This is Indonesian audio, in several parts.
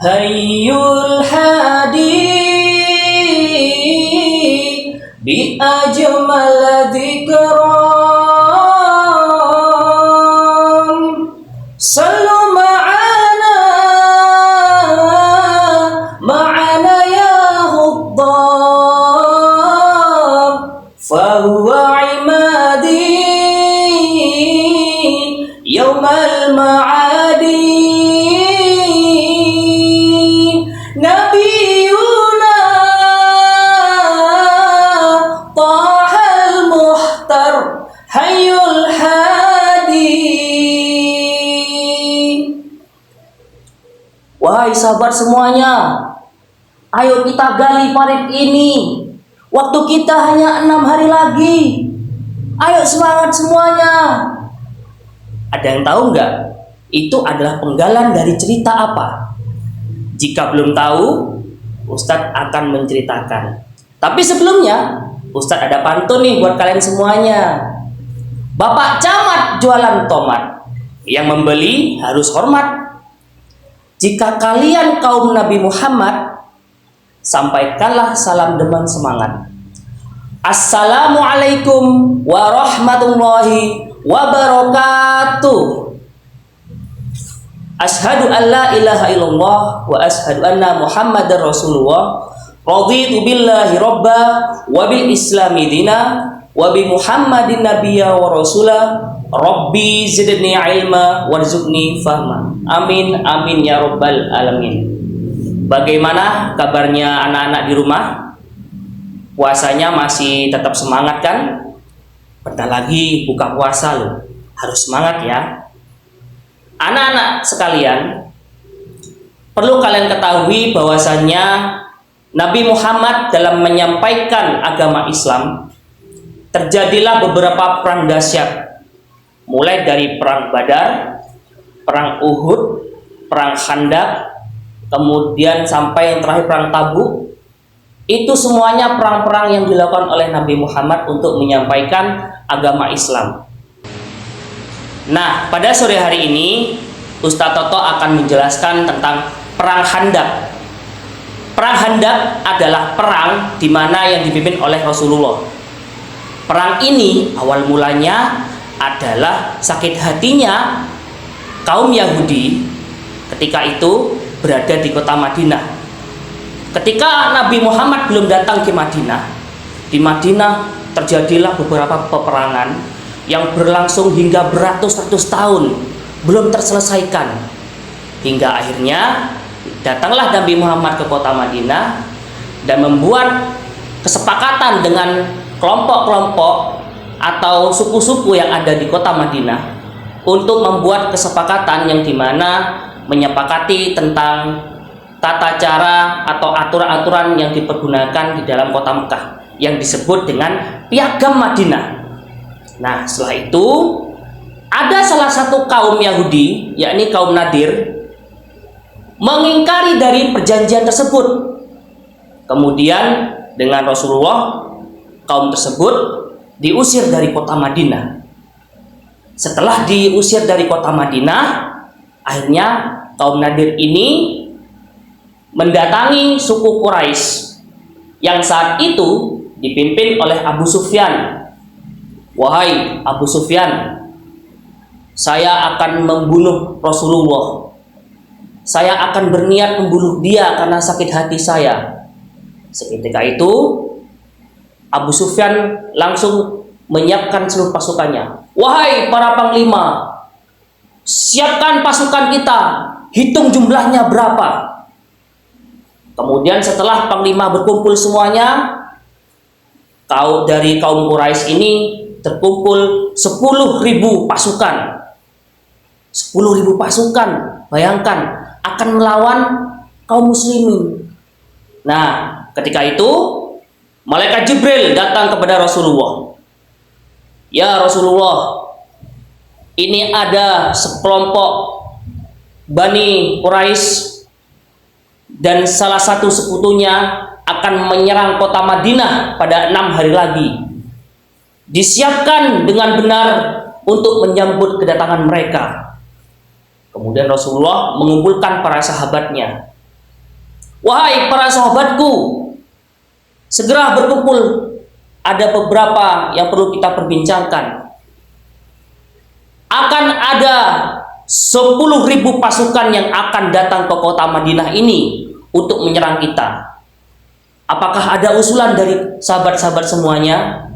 hayyul hadi bi ajmal dzikram sallu ma'ana ya huddab fahuwa imadi yaumal ma'adi nabiyuna tahal muhtar hayyul hadi. Wahai sahabat semuanya, ayo kita gali parit ini. Waktu kita hanya 6 hari lagi. Ayo semangat semuanya. Ada yang tahu nggak? Itu adalah penggalan dari cerita apa? Jika belum tahu, Ustadz akan menceritakan. Tapi sebelumnya, Ustadz ada pantun nih buat kalian semuanya. Bapak camat jualan tomat, yang membeli harus hormat. Jika kalian kaum Nabi Muhammad, sampaikanlah salam dengan semangat. Assalamualaikum warahmatullahi wabarakatuh. Asyhadu an la ilaha illallah wa asyhadu anna Muhammadar Rasulullah. Raditu billahi robba wa bil islami dina wa bi Muhammadin nabiyya wa rasulah. Rabbi zidni ilma warzuqni fahma. Amin amin ya rabbal alamin. Bagaimana kabarnya anak-anak di rumah? Puasanya masih tetap semangat kan? Bentar lagi buka puasa loh. Harus semangat ya. Anak-anak sekalian, perlu kalian ketahui bahwasannya Nabi Muhammad dalam menyampaikan agama Islam, terjadilah beberapa perang dahsyat. Mulai dari perang Badar, perang Uhud, perang Khandaq, kemudian sampai yang terakhir perang Tabuk. Itu semuanya perang-perang yang dilakukan oleh Nabi Muhammad untuk menyampaikan agama Islam. Nah, pada sore hari ini Ustadz Toto akan menjelaskan tentang perang Khandaq. Perang Khandaq adalah perang di mana yang dipimpin oleh Rasulullah. Perang ini awal mulanya adalah sakit hatinya kaum Yahudi ketika itu berada di kota Madinah. Ketika Nabi Muhammad belum datang ke Madinah, di Madinah terjadilah beberapa peperangan yang berlangsung hingga beratus-ratus tahun belum terselesaikan. Hingga akhirnya datanglah Nabi Muhammad ke kota Madinah dan membuat kesepakatan dengan kelompok-kelompok atau suku-suku yang ada di kota Madinah untuk membuat kesepakatan yang dimana menyepakati tentang tata cara atau aturan-aturan yang dipergunakan di dalam kota Mekah yang disebut dengan Piagam Madinah. Nah, setelah itu ada salah satu kaum Yahudi, yakni kaum Nadir, mengingkari dari perjanjian tersebut. Kemudian dengan Rasulullah, kaum tersebut diusir dari kota Madinah. Setelah diusir dari kota Madinah, akhirnya kaum Nadir ini mendatangi suku Quraisy yang saat itu dipimpin oleh Abu Sufyan. Wahai Abu Sufyan, saya akan membunuh Rasulullah. Saya akan berniat membunuh dia karena sakit hati saya. Seketika itu Abu Sufyan langsung menyiapkan seluruh pasukannya. Wahai para panglima, siapkan pasukan kita, hitung jumlahnya berapa. Kemudian setelah panglima berkumpul semuanya, dari kaum Quraisy ini terkumpul 10.000 pasukan. 10.000 pasukan, bayangkan, akan melawan kaum muslimin. Nah, ketika itu malaikat Jibril datang kepada Rasulullah. Ya Rasulullah, ini ada sekelompok Bani Quraisy dan salah satu sekutunya akan menyerang kota Madinah pada 6 hari lagi. Disiapkan dengan benar untuk menyambut kedatangan mereka. Kemudian Rasulullah mengumpulkan para sahabatnya. Wahai para sahabatku, segera berkumpul. Ada beberapa yang perlu kita perbincangkan. Akan ada 10.000 pasukan yang akan datang ke kota Madinah ini untuk menyerang kita. Apakah ada usulan dari sahabat-sahabat semuanya?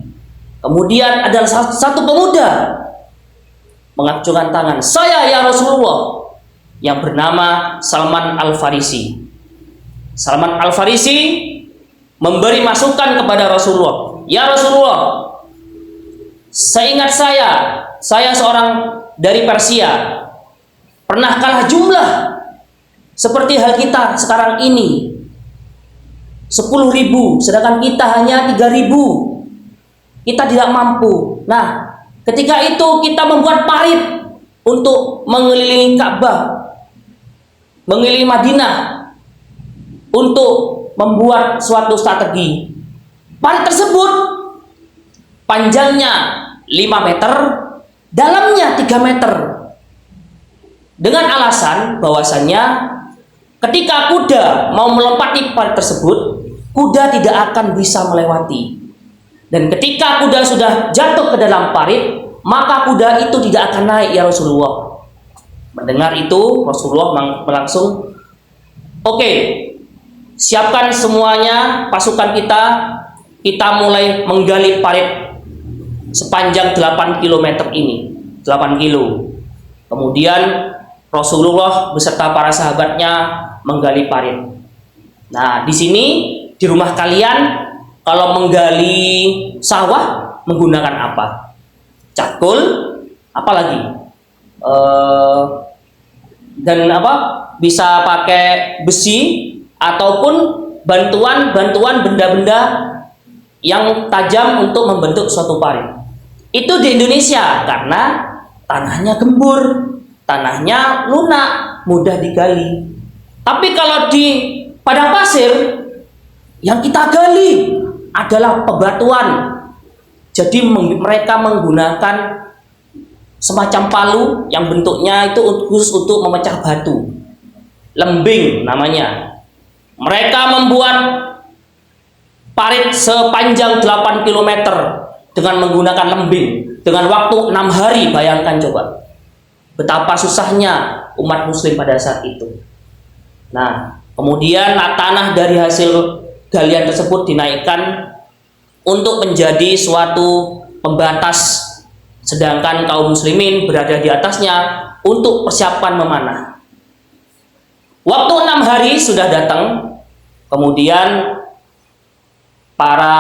Kemudian ada satu pemuda mengacungkan tangan, "Saya ya Rasulullah," yang bernama Salman Al-Farisi. Salman Al-Farisi memberi masukan kepada Rasulullah, "Ya Rasulullah, seingat saya seorang dari Persia, pernah kalah jumlah seperti hal kita sekarang ini, 10.000, sedangkan kita hanya 3.000. Kita tidak mampu. Nah, ketika itu kita membuat parit untuk mengelilingi Ka'bah, mengelilingi Madinah, untuk membuat suatu strategi. Parit tersebut panjangnya 5 meter, dalamnya 3 meter. Dengan alasan bahwasannya ketika kuda mau melompati parit tersebut, kuda tidak akan bisa melewati. Dan ketika kuda sudah jatuh ke dalam parit, maka kuda itu tidak akan naik ya Rasulullah. Mendengar itu, Rasulullah langsung, "Oke, siapkan semuanya pasukan kita mulai menggali parit sepanjang 8 km ini, 8 kilo. Kemudian Rasulullah beserta para sahabatnya menggali parit. Nah, di sini di rumah kalian kalau menggali sawah menggunakan apa? Cakul, apalagi? Dan apa? Bisa pakai besi ataupun bantuan benda-benda yang tajam untuk membentuk suatu parit. Itu di Indonesia karena tanahnya gembur, tanahnya lunak, mudah digali. Tapi kalau di padang pasir yang kita gali adalah bebatuan. Jadi mereka menggunakan semacam palu yang bentuknya itu khusus untuk memecah batu. Lembing namanya. Mereka membuat parit sepanjang 8 km dengan menggunakan lembing dengan waktu 6 hari. Bayangkan coba betapa susahnya umat muslim pada saat itu. Nah, kemudian tanah dari hasil galian tersebut dinaikkan untuk menjadi suatu pembatas, sedangkan kaum muslimin berada di atasnya untuk persiapan memanah. Waktu 6 hari sudah datang, kemudian para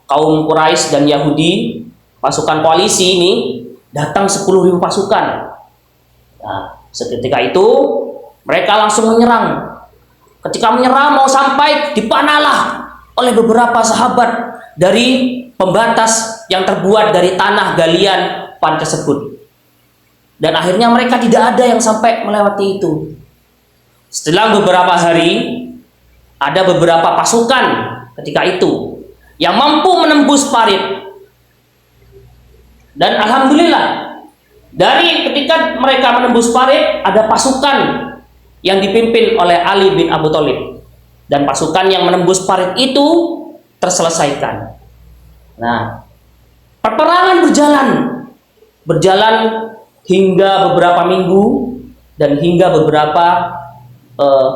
kaum Quraisy dan Yahudi, pasukan koalisi ini datang 10.000 pasukan. Nah, seketika itu mereka langsung menyerang. Ketika menyerang mau sampai dipanahlah oleh beberapa sahabat dari pembatas yang terbuat dari tanah galian parit tersebut. Dan akhirnya mereka tidak ada yang sampai melewati itu. Setelah beberapa hari, ada beberapa pasukan ketika itu yang mampu menembus parit. Dan alhamdulillah, dari ketika mereka menembus parit, ada pasukan yang dipimpin oleh Ali bin Abi Thalib, dan pasukan yang menembus parit itu terselesaikan. Nah, peperangan berjalan hingga beberapa minggu dan hingga beberapa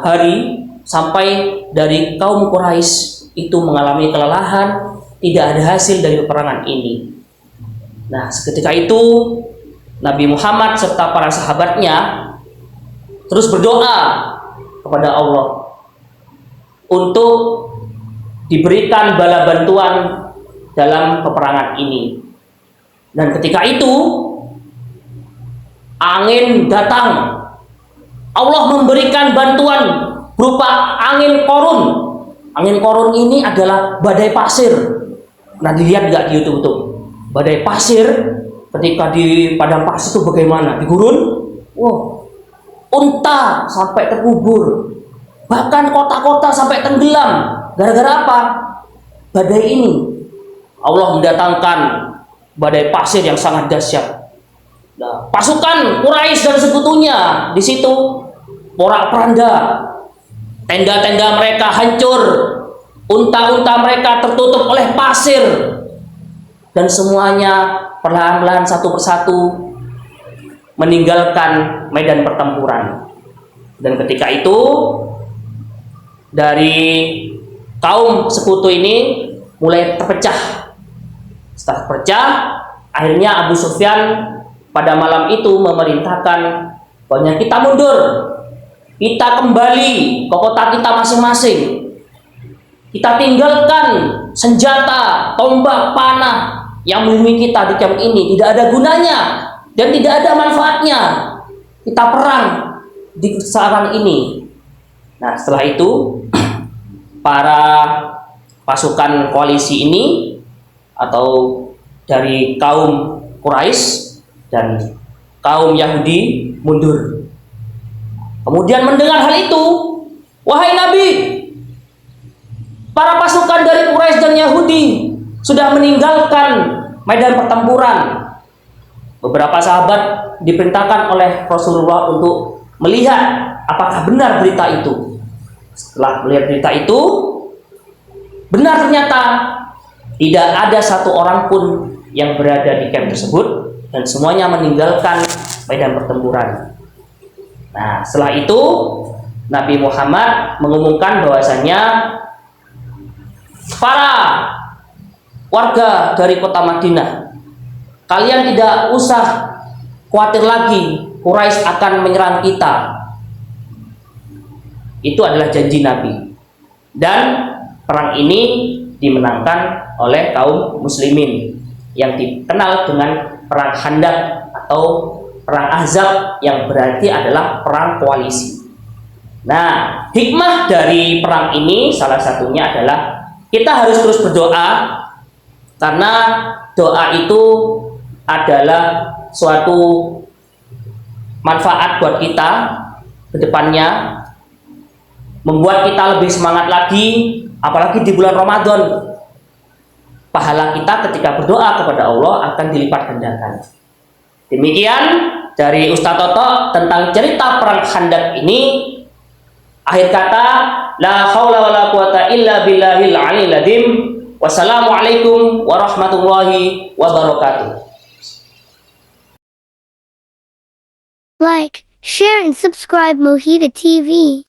hari, sampai dari kaum Quraisy itu mengalami kelelahan, tidak ada hasil dari peperangan ini. Nah, seketika itu Nabi Muhammad serta para sahabatnya terus berdoa kepada Allah untuk diberikan bala bantuan dalam peperangan ini. Dan ketika itu angin datang. Allah memberikan bantuan berupa angin korun. Angin korun ini adalah badai pasir. Nah, dilihat nggak di YouTube tuh? Badai pasir ketika di padang pasir itu bagaimana? Di gurun? Wow, unta sampai terkubur, bahkan kota-kota sampai tenggelam. Gara-gara apa? Badai ini. Allah mendatangkan badai pasir yang sangat dahsyat. Nah, pasukan Quraisy dan sekutunya di situ porak-poranda, tenda-tenda mereka hancur, unta-unta mereka tertutup oleh pasir, dan semuanya perlahan-lahan satu persatu meninggalkan medan pertempuran. Dan ketika itu dari kaum sekutu ini mulai terpecah. Setelah terpecah, akhirnya Abu Sufyan pada malam itu memerintahkan bahwa kita mundur, kita kembali ke kota kita masing-masing, kita tinggalkan senjata, tombak, panah yang melindungi kita di camp ini, tidak ada gunanya dan tidak ada manfaatnya. Kita perang di sarang ini. Nah, setelah itu para pasukan koalisi ini atau dari kaum Quraisy dan kaum Yahudi mundur. Kemudian mendengar hal itu, wahai Nabi, para pasukan dari Quraisy dan Yahudi sudah meninggalkan medan pertempuran. Beberapa sahabat diperintahkan oleh Rasulullah untuk melihat apakah benar berita itu. Setelah melihat berita itu, benar ternyata tidak ada satu orang pun yang berada di camp tersebut dan semuanya meninggalkan medan pertempuran. Nah, setelah itu Nabi Muhammad mengumumkan bahwasanya para warga dari kota Madinah, kalian tidak usah khawatir lagi Quraisy akan menyerang kita. Itu adalah janji Nabi. Dan perang ini dimenangkan oleh kaum muslimin yang dikenal dengan perang Khandaq atau perang Ahzab, yang berarti adalah perang koalisi. Nah, hikmah dari perang ini salah satunya adalah kita harus terus berdoa, karena doa itu adalah suatu manfaat buat kita ke depannya, membuat kita lebih semangat lagi, apalagi di bulan Ramadan. Pahala kita ketika berdoa kepada Allah akan dilipat gandakan. Demikian dari Ustaz Toto tentang cerita perang Khandaq ini. Akhir kata, la haula wala quwata illa billahil aliyil azim. Wassalamualaikum warahmatullahi wabarakatuh. Like, share and subscribe Mohita TV.